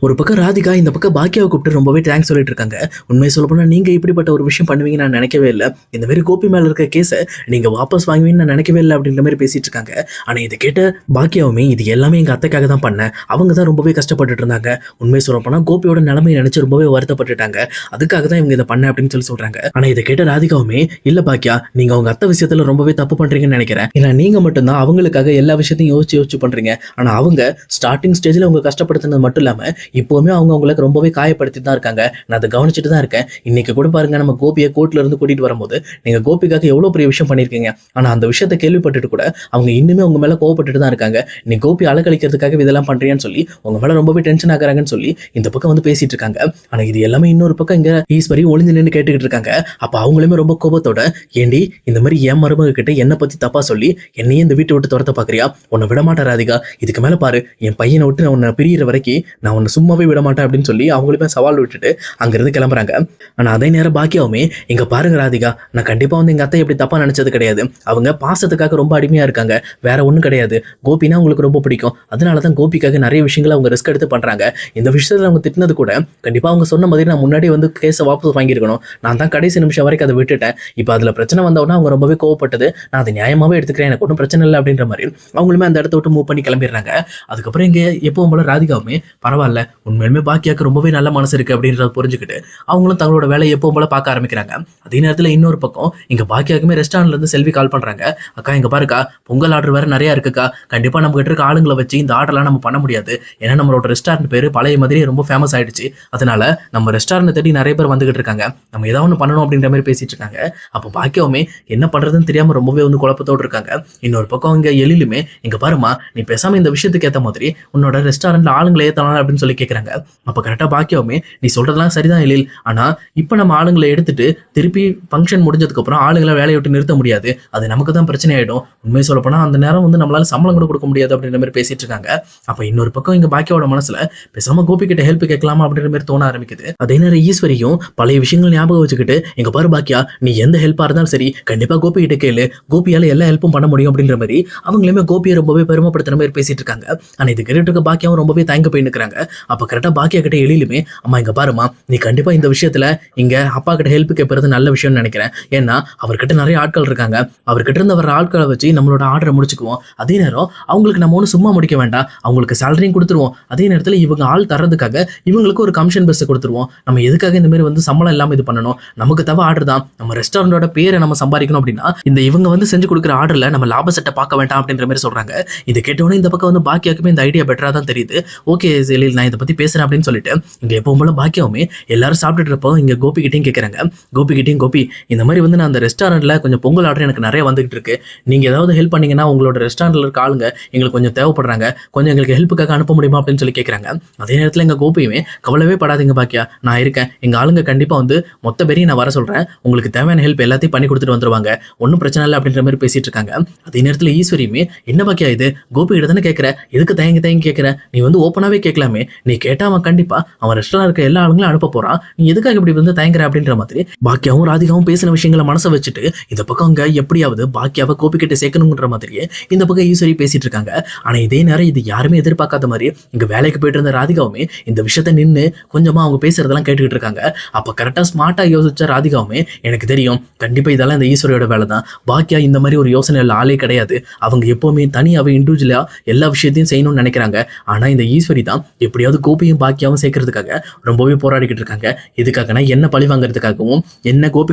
ஒரு பக்கம் ராதிகா இந்த பக்கம் பாக்கியாவை கூப்பிட்டு ரொம்பவே தேங்க்ஸ் சொல்லிட்டு இருக்காங்க. உண்மையை சொல்ல போனா நீங்க இப்படிப்பட்ட ஒரு விஷயம் பண்ணுவீங்க நான் நினைக்கவே இல்லை. இந்த மாதிரி கோபி மேல இருக்க கேஸை நீங்க வாபஸ் வாங்குவீங்கன்னு நான் நினைக்கவே இல்லை அப்படின்ற மாதிரி பேசிட்டு இருக்காங்க. ஆனா இதை கேட்ட பாக்கியாவுமே இது எல்லாமே எங்க அத்தைக்காக தான் பண்ணேன், அவங்க தான் ரொம்பவே கஷ்டப்பட்டுட்டு இருந்தாங்க, உண்மையை சொல்ல போனா கோபியோட நிலைமையை நினைச்சு ரொம்பவே வருத்தப்பட்டுட்டாங்க, அதுக்காக தான் இவங்க இதை பண்ண அப்படின்னு சொல்லி சொல்றாங்க. ஆனா இதை கேட்ட ராதிகாவுமே இல்ல பாக்கியா, நீங்க அவங்க அத்தை விஷயத்துல ரொம்பவே தப்பு பண்றீங்கன்னு நினைக்கிறேன். ஏன்னா நீங்க மட்டும்தான் அவங்களுக்காக எல்லா விஷயத்தையும் யோசிச்சு பண்றீங்க. ஆனா அவங்க ஸ்டார்டிங் ஸ்டேஜ்ல அவங்க கஷ்டப்படுத்தினது மட்டும் இல்லாம இப்போவுமே அவங்க அவங்களுக்கு ரொம்பவே காயப்படுத்தி தான் இருக்காங்க. நான் அதை கவனிச்சுட்டு தான் இருக்கேன். இன்னைக்கு கூட பாருங்க, நம்ம கோபியை கோர்ட்ல இருந்து கூட்டிட்டு வரும்போது நீங்க கோபிக்காக எவ்வளவு பெரிய விஷயம் பண்ணிருக்கீங்க, ஆனா அந்த விஷயத்தை கேள்விப்பட்டுட்டு கூட அவங்க இன்னுமே உங்க மேல கோவப்பட்டுட்டு தான் இருக்காங்க. நீ கோபி அலக்கழிக்கிறதுக்காக இதெல்லாம் பண்றியான்னு சொல்லி உங்க மேல ரொம்பவே டென்ஷன் ஆகுறாங்கன்னு சொல்லி இந்த பக்கம் வந்து பேசிட்டு இருக்காங்க. ஆனா இது எல்லாமே இன்னொரு பக்கம் இங்க ஈஸ்வரி ஒளிஞ்சு நின்று கேட்டுக்கிட்டு இருக்காங்க. அப்ப அவங்களுமே ரொம்ப கோபத்தோட, ஏண்டி இந்த மாதிரி என் மருமக கிட்ட என்ன பத்தி தப்பா சொல்லி என்னையே இந்த வீட்டை விட்டு துரத்த பாக்குறியா, உன்னை விட மாட்டேன் ராதிகா, இதுக்கு மேல பாரு என் பையனை விட்டு நான் உன்னை பிரியிற வரைக்கும் நான் உன்னை சும்மாவே விட மாட்டேன் அப்படின்னு சொல்லி அவங்களுமே சவால் விட்டுட்டு அங்கிருந்து கிளம்புறாங்க. ஆனா அதே நேரம் பாக்கியாவுமே, இங்க பாருங்க ராதிகா, நான் கண்டிப்பா வந்து எங்க அத்தை எப்படி தப்பா நினைச்சது கிடையாது, அவங்க பாசத்துக்காக ரொம்ப அடிமையா இருக்காங்க, வேற ஒண்ணும் கிடையாது. கோபினா உங்களுக்கு ரொம்ப பிடிக்கும், அதனாலதான் கோபிக்காக நிறைய விஷயங்களை அவங்க ரிஸ்க் எடுத்து பண்றாங்க. இந்த விஷயத்துல அவங்க திட்டினது கூட கண்டிப்பா அவங்க சொன்ன மாதிரி நான் முன்னாடி வந்து கேஸை வாபஸ் வாங்கியிருக்கணும், நான் தான் கடைசி நிமிஷம் வரைக்கும் அதை விட்டுட்டேன், இப்போ அதுல பிரச்சனை வந்தவொன்னா அவங்க ரொம்பவே கோவப்பட்டது, நான் அதை நியாயமாவே எடுத்துக்கிறேன், எனக்கு ஒன்றும் பிரச்சனை இல்லை அப்படின்ற மாதிரி அவங்களுமே அந்த இடத்த விட்டு மூவ் பண்ணி கிளம்பிடுறாங்க. அதுக்கப்புறம் இங்க எப்பவும் போல ராதிகாவுமே பரவாயில்ல, உண்மையிலுமே பாக்கியாக்கு ரொம்பவே நல்ல மனசு இருக்கு அப்படின்றத புரிஞ்சுக்கிட்டு அவங்களும் தங்களோட வேலையை எப்பவும் போல பார்க்க ஆரம்பிக்கிறாங்க. அதே நேரத்தில் இன்னொரு பக்கம் இங்க பாக்கியாக்குமே ரெஸ்டாரண்ட்ல இருந்து செல்வி கால் பண்றாங்க. அக்கா இங்க பாருக்கா, பொங்கல் ஆர்டர் வேற நிறைய இருக்குக்கா, கண்டிப்பா நம்ம கிட்ட இருக்க ஆளுங்களை வச்சு இந்த ஆர்டர்லாம் நம்ம பண்ண முடியாது, ஏன்னா நம்மளோட ரெஸ்டாரண்ட் பேரு பழைய மாதிரி ரொம்ப ஃபேமஸ் ஆயிடுச்சு, அதனால நம்ம ரெஸ்டாரண்ட் தேடி நிறைய பேர் வந்துகிட்டு இருக்காங்க, நம்ம ஏதாவது ஒன்று பண்ணணும் அப்படின்ற மாதிரி பேசிட்டு இருக்காங்க. அப்போ பாக்கியாவுமே என்ன பண்றதுன்னு தெரியாம ரொம்பவே வந்து குழப்பத்தோடு இருக்காங்க. இன்னொரு பக்கம் இங்க எழிலுமே, இங்க பாருமா நீ பேசாம இந்த விஷயத்துக்கு ஏற்ற மாதிரி உன்னோட ரெஸ்டாரண்ட்ல ஆளுங்களை ஏத்தலாம் அப்படின்னு சொல்லி கேட்கறாங்க. அப்ப கரெக்டா பாக்கியாவுமே, நீ சொல்றதெல்லாம் சரிதான் எழில், ஆனா இப்ப நம்ம ஆளுங்களை எடுத்துட்டு திருப்பி ஃபங்க்ஷன் முடிஞ்சதுக்கு அப்புறம் ஆளுங்களை வேலையை விட்டு நிறுத்த முடியாது, அது நமக்கு தான் பிரச்சனை ஆயிடும், உண்மையை சொல்ல போனா அந்த நேரம் வந்து நம்மளால சம்பளம் கூட கொடுக்க முடியாது அப்படின்ற மாதிரி பேசிட்டு இருக்காங்க. அப்ப இன்னொரு பக்கம் இங்க பாக்கியாவோட மனசுல பேசாம கோபி கிட்ட ஹெல்ப் கேட்கலாமா அப்படின்ற மாதிரி தோண ஆரம்பிக்குது. அதே நேரம் ஈஸ்வரியும் பழைய விஷயங்கள் ஞாபகம் வச்சுக்கிட்டு, எங்க பாரு பாக்கியா, நீ எந்த ஹெல்ப்பா இருந்தாலும் சரி கண்டிப்பா கோபி கிட்ட கேளு, கோபியால எல்லா ஹெல்ப்பும் பண்ண முடியும் அப்படின்ற மாதிரி அவங்களுமே கோபியை ரொம்பவே பெருமைப்படுத்துற மாதிரி பேசிட்டு இருக்காங்க. ஆனா இது கேட்டு இருக்க பாக்கியாவும் ரொம்பவே தயங்க போய் நிற்கிறாங்க. அப்ப கரெக்டா பாக்கியா கிட்ட எழிலுமே, அம்மா இங்க பாருமா, நீ கண்டிப்பா இந்த விஷயத்துல இங்க அப்பா கிட்ட ஹெல்ப் கேட்பது நல்ல விஷயம்னு நினைக்கிறேன், ஏன்னா அவர்கிட்ட நிறைய ஆட்கள் இருக்காங்க, அவர்கிட்ட இருந்து வர ஆட்களை வச்சு நம்மளோட ஆர்டரை முடிச்சுக்குவோம், அதே நேரம் அவங்களுக்கு நம்ம ஒன்றும் சும்மா முடிக்க வேண்டாம், அவங்களுக்கு சேலரியும் கொடுத்துருவோம், அதே நேரத்தில் இவங்க ஆள் தர்றதுக்காக இவங்களுக்கு ஒரு கமிஷன் பெஸ்ட் கொடுத்துருவோம், நம்ம எதுக்காக இந்த மாதிரி வந்து சம்பளம் இல்லாம இது பண்ணணும், நமக்கு தவிர ஆர்டர் தான், நம்ம ரெஸ்டாரண்டோட பேரை நம்ம சம்பாதிக்கணும் அப்படின்னா இந்த இவங்க வந்து செஞ்சு கொடுக்குற ஆர்டர்ல நம்ம லாப சட்டை பார்க்க வேண்டாம் அப்படின்ற மாதிரி சொல்றாங்க. இது கேட்டோன்னே இந்த பக்கம் வந்து பாக்கியாக்குமே இந்த ஐடியா பெட்டரா தான் தெரியுது. ஓகே எழில், நான் இதை பத்தி பேசுறேன் அப்படின்னு சொல்லிட்டு இங்க எப்பவும் போல பாக்கியாவுமே எல்லாரும் சாப்பிட்டுட்டு இருப்போம் இங்க கோபி கிட்டையும் கேட்கறாங்க. கோபி கிட்டையும், கோபி இந்த மாதிரி வந்து நான் அந்த ரெஸ்டாரண்ட்ல கொஞ்சம் பொங்கல் ஆர்டர் எனக்கு நிறைய வந்துகிட்டு இருக்கு, நீங்க ஏதாவது ஹெல்ப் பண்ணீங்கன்னா உங்களோட ரெஸ்டாரண்ட்ல இருக்க ஆளுங்க எங்களுக்கு கொஞ்சம் தேவைப்படுறாங்க, கொஞ்சம் எங்களுக்கு ஹெல்ப்புக்காக அனுப்ப முடியுமா அப்படின்னு சொல்லி கேட்கறாங்க. அதே நேரத்தில் எங்க கோபியுமே, கவலைவே படாதீங்க பாக்கியா, நான் இருக்கேன், எங்க ஆளுங்க கண்டிப்பா வந்து மொத்த பேரையும் நான் வர சொல்றேன், உங்களுக்கு தேவையான ஹெல்ப் எல்லாத்தையும் பண்ணி கொடுத்துட்டு வந்துருவாங்க, ஒன்றும் பிரச்சனை இல்லை அப்படின்ற மாதிரி பேசிட்டு இருக்காங்க. அதே நேரத்தில் ஈஸ்வரியுமே, என்ன பாக்கியா இது, கோபி கிட்ட தானே கேட்கிற, எதுக்கு தயங்கி கேட்கிற, நீ வந்து ஓப்பனாவே கேட்கலாமே, நீ கேட்டா அவன் கண்டிப்பா அவன் ரெஸ்டாரண்ட் இருக்க எல்லா ஆளுங்களும் அனுப்ப போறான், நீ எதுக்காக இப்படி வந்து தயங்குற அப்படின்ற மாதிரி பாக்கியாவும் ராதிகாவும் பேசின விஷயங்களை மனசை வச்சுட்டு இந்த பக்கம் அங்க எப்படியாவது பாக்கியாவை கோபி கிட்ட சேர்க்கணுங்கிற மாதிரியே இந்த பக்கம் ஈஸ்வரி பேசிட்டு இருக்காங்க. ஆனா இதே நேரம் இது யாருமே எதிர்பார்க்காத மாதிரி இங்க வேலைக்கு போயிட்டு இருந்த ராதிகாவுமே இந்த விஷயத்த நின்று கொஞ்சமா அவங்க பேசுறதெல்லாம் கேட்டுக்கிட்டு இருக்காங்க. அப்ப கரெக்டா ஸ்மார்ட்டா யோசிச்ச ராதிகாவுமே, எனக்கு தெரியும் கண்டிப்பா இதெல்லாம் இந்த ஈஸ்வரியோட வேலை தான், பாக்கியா இந்த மாதிரி ஒரு யோசனை ஆளே கிடையாது, அவங்க எப்பவுமே தனியாவே இண்டிவிஜுவலா எல்லா விஷயத்தையும் செய்யணும்னு நினைக்கிறாங்க, ஆனா இந்த ஈஸ்வரி தான் எப்படியாவது கோபியும் பாக்கியாவும் சேர்க்கறதுக்காக ரொம்பவே போராடிக்கிட்டு இருக்காங்க. இதுக்காகனா என்ன பழி வாங்குறதுக்காகவும் என்ன கோபி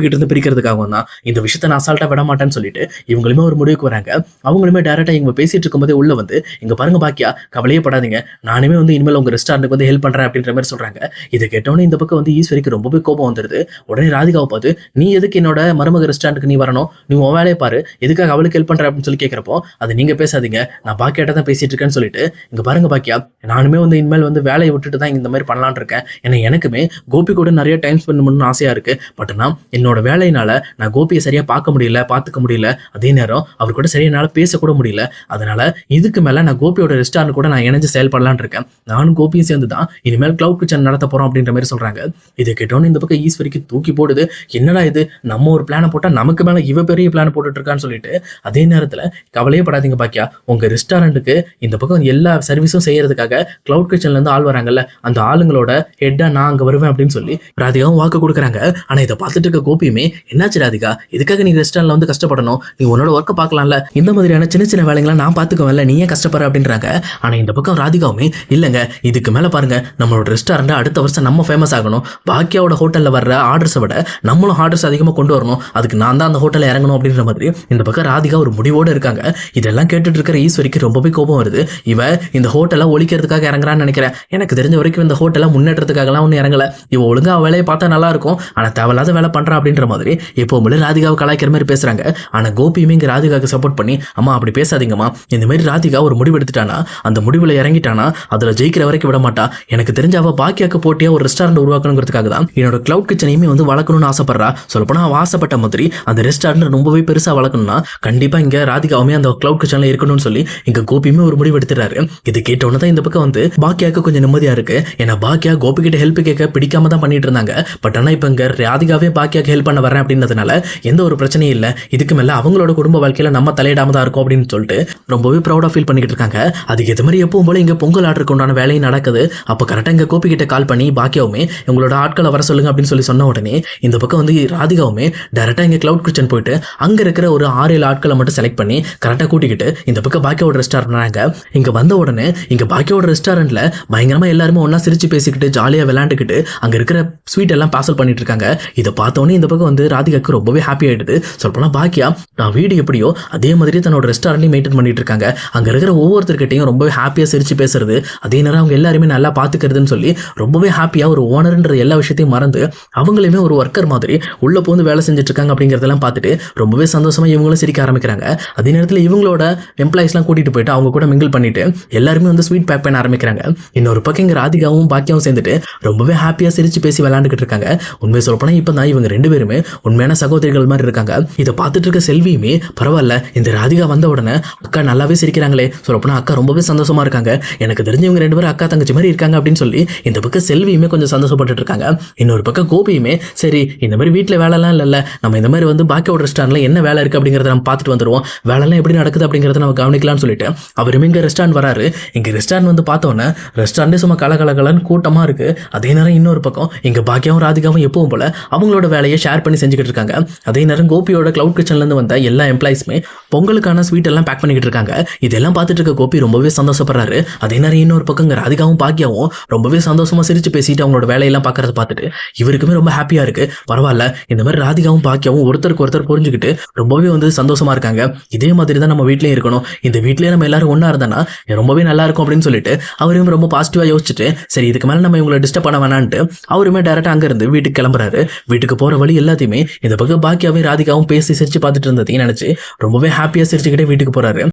கிட்ட இருந்து பிரிக்கிறதுக்காகவும் தான் இந்த விஷயத்த நான் அசால்ட்டா விட மாட்டேன்னு சொல்லிட்டு இவங்களுமே ஒரு முடிவுக்கு வராங்க. அவங்களுமே டைரக்டா இவங்க பேசிட்டு இருக்கும்போதே உள்ள வந்து, இங்க பாருங்க பாக்கியா, கவலையே படாதீங்க, நானுமே வந்து இனிமேல் உங்க ரெஸ்டாரண்ட்டுக்கு வந்து ஹெல்ப் பண்றேன் அப்படின்ற மாதிரி சொல்றாங்க. இதை கேட்டோன்னே இந்த பக்கம் வந்து ஈஸ்வரிக்கு ரொம்பவே கோபம் வந்துருது. உடனே ராதிகாவை பார்த்து, நீ எதுக்கு என்னோட மருமக ரெஸ்டாரண்ட்டுக்கு நீ வரணும், நீ உன் வேலையை பாரு, எதுக்காக அவளுக்கு ஹெல்ப் பண்ற அப்படின்னு சொல்லி கேட்கிறப்போ, அது நீங்க பேசாதீங்க, நான் பாக்கியாட்ட தான் பேசிட்டு இருக்கேன்னு சொல்லிட்டு, இங்க பாருங்க பாக்கியா, நானுமே வந்து இனிமேல் வந்து வேலையை விட்டுட்டு தான் இந்த மாதிரி பண்ணலான் இருக்கேன், ஏன்னா எனக்குமே கோபி கூட நிறைய டைம் ஸ்பெண்ட் பண்ணணும்னு ஆசையா இருக்கு, பட் நான் என்னோட வேலையினால நான் கோபியை சரியா பார்க்க முடியல, பார்த்துக்க முடியல, அதே நேரம் அவர் கூட சரியா என்னால் பேசக்கூட முடியல, அதனால இதுக்கு மேல நான் கோபியோட ரெஸ்டாரண்ட் கூட நான் இணைஞ்சு செயல்படலான் இருக்கேன், நானும் கோபியும் சேர்ந்து தான் இனிமேல் கிளவுட் கிச்சன் நடத்த போறோம் அப்படின்ற மாதிரி சொல்றாங்க. இது கேட்டோன்னு இந்த பக்கம் ஈஸ்வரிக்கு தூக்கி போடுது, என்னடா இது, நம்ம ஒரு பிளானை போட்டா நமக்கு மேல இவ பெரிய பிளான் போட்டுட்டு இருக்கான்னு சொல்லிட்டு. அதே நேரத்துல கவலையே படாதீங்க பாக்கியா, உங்க ரெஸ்டாரண்ட்டுக்கு இந்த பக்கம் எல்லா சர்வீஸும் செய்யறதுக்காக கிளவுட் கிச்சன்ல இருந்து ஆள் வராங்கல்ல, அந்த ஆளுங்களோட ஹெட்டா நான் அங்க வருவேன் அப்படின்னு சொல்லி ராதிகாவும் வாக்கு கொடுக்குறாங்க. ஆனா இதை பார்த்துட்டு இருக்க கோபியுமே, என்னாச்சு ராதிகா, இதுக்காக நீ ரெஸ்டாரண்ட்ல வந்து கஷ்டப்படணும், நீ உன்னோட ஒர்க்கை பார்க்கலாம்ல, இந்த மாதிரியான சின்ன சின்ன வேலைகளை நான் பார்த்துக்குவேன்ல, நீ ஏன் கஷ்டப்படுற அப்படின்றாங்க. ஆனா இந்த பக்கம் ராதிகாவுமே, இல்லைங்க இதுக்கு மேல பாருங்க, நம்மளோட ரெஸ்டாரண்ட் அடுத்த வருஷம் நம்ம ஃபேமஸ் ஆகணும், பாக்கியாவோட ஹோட்டல்ல வர்ற ஆர்டர்ஸை விட நம்மளும் ஆர்டர்ஸ் அதிகமாக கொண்டு வரணும், அதுக்கு நான் தான் அந்த ஹோட்டலில் இறங்கணும் அப்படின்ற மாதிரி இந்த பக்கம் ராதிகா ஒரு முடிவோடு இருக்காங்க. இதெல்லாம் கேட்டுட்டு இருக்கிற ஈஸ்வரிக்கு ரொம்பவே கோபம் வருது. இவ இந்த ஹோட்டலை ஒழிக்கிறதுக்காக இறங்குறான்னு நினைக்கிறேன். எனக்கு தெரிஞ்ச வரைக்கும் இந்த ஹோட்டலை முன்னேற்றத்துக்காகலாம் ஒன்றும் இறங்கல. இவ ஒழுங்கா வேலையை பார்த்தா நல்லா இருக்கும், ஆனா தேவையில்லாத வேலை பண்றா அப்படின்ற மாதிரி எப்பவுமே ராதிகாவை கலாய்க்கிற மாதிரி பேசுறாங்க. ஆனா கோபியுமே இங்க ராதிகாவுக்கு சப்போர்ட் பண்ணி, அம்மா அப்படி பேசாதீங்கம்மா, இந்த மாதிரி ராதிகா ஒரு முடிவு எடுத்துட்டானா, அந்த முடிவுல இறங்கிட்டானா அதுல ஜெயிக்கிற வரைக்கும் விட மாட்டா. எனக்கு தெரிஞ்ச அவ பாக்கியாக்கு போட்டியா ஒரு ரெஸ்டாரண்ட் உருவாக்கணுங்கிறதுக்காக தான் என்னோட கிளவுட் கிச்சனையுமே வந்து வளர்க்கணும்னு ஆசைப்படுறா. சொல்லப்போனா அவ ஆசைப்பட்ட மாதிரி அந்த ரெஸ்டாரண்ட் ரொம்பவே பெருசா வளர்க்கணும்னா கண்டிப்பா இங்க ராதிகாவுமே அந்த கிளவுட் கிச்சன்ல இருக்கணும்னு சொல்லி இங்க கோபியுமே ஒரு முடிவு எடுத்துறாரு. இது கேட்டோன்னு தான் இந்த பக்கம் வந்து பாக்கியாவுக்கு கொஞ்சம் நிம்மதியா இருக்கு. ஏன்னா பாக்கியா கோபி கிட்ட ஹெல்ப் கேட்க பிடிக்காம தான் பண்ணிட்டு இருந்தாங்க. பட் ஆனா இப்ப இங்க ராதிகாவே பாக்கியாக்கு ஹெல்ப் பண்ண வரேன் அப்படின்றதுனால எந்த ஒரு பிரச்சனையும் இல்லை, இதுக்கு மேல அவங்களோட குடும்ப வாழ்க்கையில நம்ம தலையிடாம தான் இருக்கும் அப்படின்னு சொல்லிட்டு ரொம்பவே ப்ரௌடா ஃபீல் பண்ணிக்கிட்டு இருக்காங்க. அதுக்கு ஏற்ற மாதிரி எப்பவும் போல இங்க பொங்கல் ஆர்டருக்கு உண்டான வேலையும் நடக்குது. அப்போ கரெக்டா இங்க கோபி கிட்ட கால் பண்ணி பாக்கியாவுமே உங்களோட ஆட்களை வர சொல்லுங்க அப்படின்னு சொல்லி சொன்ன உடனே இந்த பக்கம் வந்து ராதிகாவுமே டைரக்டா இங்க கிளவுட் கிச்சன் போயிட்டு அங்க இருக்கிற ஒரு 6-7 ஆட்களை மட்டும் செலக்ட் பண்ணி கரெக்டா கூட்டிக்கிட்டு இந்த பக்கம் பாக்கியாவோட ரெஸ்டாரண்ட் இங்க வந்த உடனே இங்க பாக்கியாவோட ரெஸ்டாரண்ட்ல பயங்கரமா எல்லாருமே ஒன்னா சிரிச்சு பேசிக்கிட்டு ஜாலியா விளையாண்டுக்கிட்டு அங்க இருக்கிற ஸ்வீட் எல்லாம் பார்சல் பண்ணிட்டு இருக்காங்க. இதை பார்த்தோன்னே இந்த பக்கம் வந்து ராதிகாக்கு ரொம்பவே ஹாப்பி ஆயிடுது. சொல்லப்போனா பாக்கியா நான் வீடு எப்படியோ அதே மாதிரி தன்னோட ரெஸ்டாரண்ட்டையும் மெயின்டைன் பண்ணிட்டு இருக்காங்க. அங்க இருக்கிற ஒவ்வொருத்தர்கிட்டையும் ரொம்பவே ஹாப்பியா சிரிச்சு பேசுறது, அதே நேரம் அவங்க எல்லாருமே நல்லா பாத்துக்கிறதுன்னு சொல்லி ரொம்பவே ஹாப்பியா ஒரு ஓனர்ன்ற எல்லா விஷயத்தையும் மறந்து அவங்களுமே ஒரு ஒர்க்கர் மாதிரி உள்ள போந்து வேலை செஞ்சுட்டு இருக்காங்க அப்படிங்கறதெல்லாம் பார்த்துட்டு ரொம்பவே சந்தோஷமா இவங்களும் சிரிக்க ஆரம்பிக்கிறாங்க. அதே நேரத்தில் இவங்களோட எம்ப்ளாயிஸ்லாம் கூட்டிட்டு போயிட்டு அவங்க கூட மிங்கிள் பண்ணிட்டு எல்லாருமே வந்து ஸ்வீட் பேக் பண்ண ஆரம்பிக்கிறாங்க. இன்னொரு பக்கம் இங்க ராதிகாவும் பாக்கியாவும் சேர்ந்துட்டு ரொம்பவே ஹாப்பியா சிரிச்சு பேசி விளையாண்டுக்கிட்டு இருக்காங்க. உண்மையை சொல்லப்போனா இப்போ தான் இவங்க 2 பேருமே உண்மையான சகோதரிகள் மாதிரி இருக்காங்க. இதை பார்த்துட்டு இருக்க செல்வியுமே, பரவாயில்ல இந்த ராதிகா வந்த உடனே அக்கா நல்லாவே சிரிக்கிறாங்களே, சொல்லப்போனா அக்கா ரொம்பவே சந்தோஷமா இருக்காங்க, எனக்கு தெரிஞ்சு இவங்க 2 பேரும் அக்கா தங்கச்சி மாதிரி இருக்காங்க அப்படின்னு சொல்லி இந்த பக்கம் செல்வியுமே கொஞ்சம் சந்தோஷப்பட்டு இருக்காங்க. இன்னொரு பக்கம் கோபியுமே, சரி இந்த மாதிரி வீட்டில் வேலைலாம் இல்லைல்ல, நம்ம இந்த மாதிரி வந்து பாக்கியோட ரெஸ்டாரண்ட்ல என்ன வேலை இருக்கு அப்படிங்கிறத நம்ம பார்த்துட்டு வந்துடுவோம், வேலைலாம் எப்படி நடக்குது அப்படிங்கிறத நம்ம கவனிக்கலாம்னு சொல்லிட்டு அவருமே இங்கே ரெஸ்டாரண்ட் வராரு. இங்கே ரெஸ்டாரண்ட் வந்து பார்த்தோன்னே ரெஸ்டாரண்டே சும்மா கலகலகலன்னு கூட்டமாக இருக்கு. அதே நேரம் இன்னொரு பக்கம் இங்கே பாக்கியாவும் ராதிகாவும் எப்பவும் போல அவங்களோட வேலையை ஷேர் பண்ணி செஞ்சுக்கிட்டு இருக்காங்க. அதே நேரம் கோபியோட கிளவுட் கிச்சன்லேருந்து வந்த எல்லா எம்ப்ளாயிஸ்மே பொங்கலுக்கான ஸ்வீட் எல்லாம் பேக் பண்ணிக்கிட்டு இருக்காங்க. இதெல்லாம் பார்த்துட்டு இருக்க கோபி ரொம்பவே சந்தோஷப்படுறாரு. அதே நேரம் இன்னொரு பக்கம் ராதிகாவும் பாக்கியாவும் ரொம்பவே சந்தோஷமா சிரிச்சு பேசிட்டு அவங்களோட வேலையெல்லாம் பார்க்கறத பார்த்துட்டு இவருக்குமே ரொம்ப ஹாப்பியா இருக்கு. பரவாயில்ல இந்த மாதிரி ராதிகாவும் பாக்கியாவும் ஒருத்தருக்கு ஒருத்தர் புரிஞ்சுக்கிட்டு ரொம்பவே வந்து சந்தோஷமா இருக்காங்க. இதே மாதிரி தான் நம்ம வீட்லயே இருக்கணும், இந்த வீட்லயே நம்ம எல்லாரும் ஒன்னா இருந்தானா ரொம்பவே நல்லா இருக்கும் அப்படின்னு சொல்லிட்டு அவரும் ரொம்ப பாசிட்டிவா யோசிச்சுட்டு, சரி இதுக்கு மேல நம்ம இவங்களை டிஸ்டர்ப் பண்ண வேணான்ட்டு அவருமே டைரக்டா அங்க இருந்து வீட்டுக்கு கிளம்புறாரு. வீட்டுக்கு போற வழி எல்லாத்தையுமே இந்த பக்கம் பாக்கியாவும் ராதிகாவும் பேசி சிரிச்சு பார்த்துட்டு இருந்ததையும் நினைச்சு ரொம்பவே ஹாப்பியா சிரிச்சுக்கிட்டே வீட்டுக்கு போறாரு.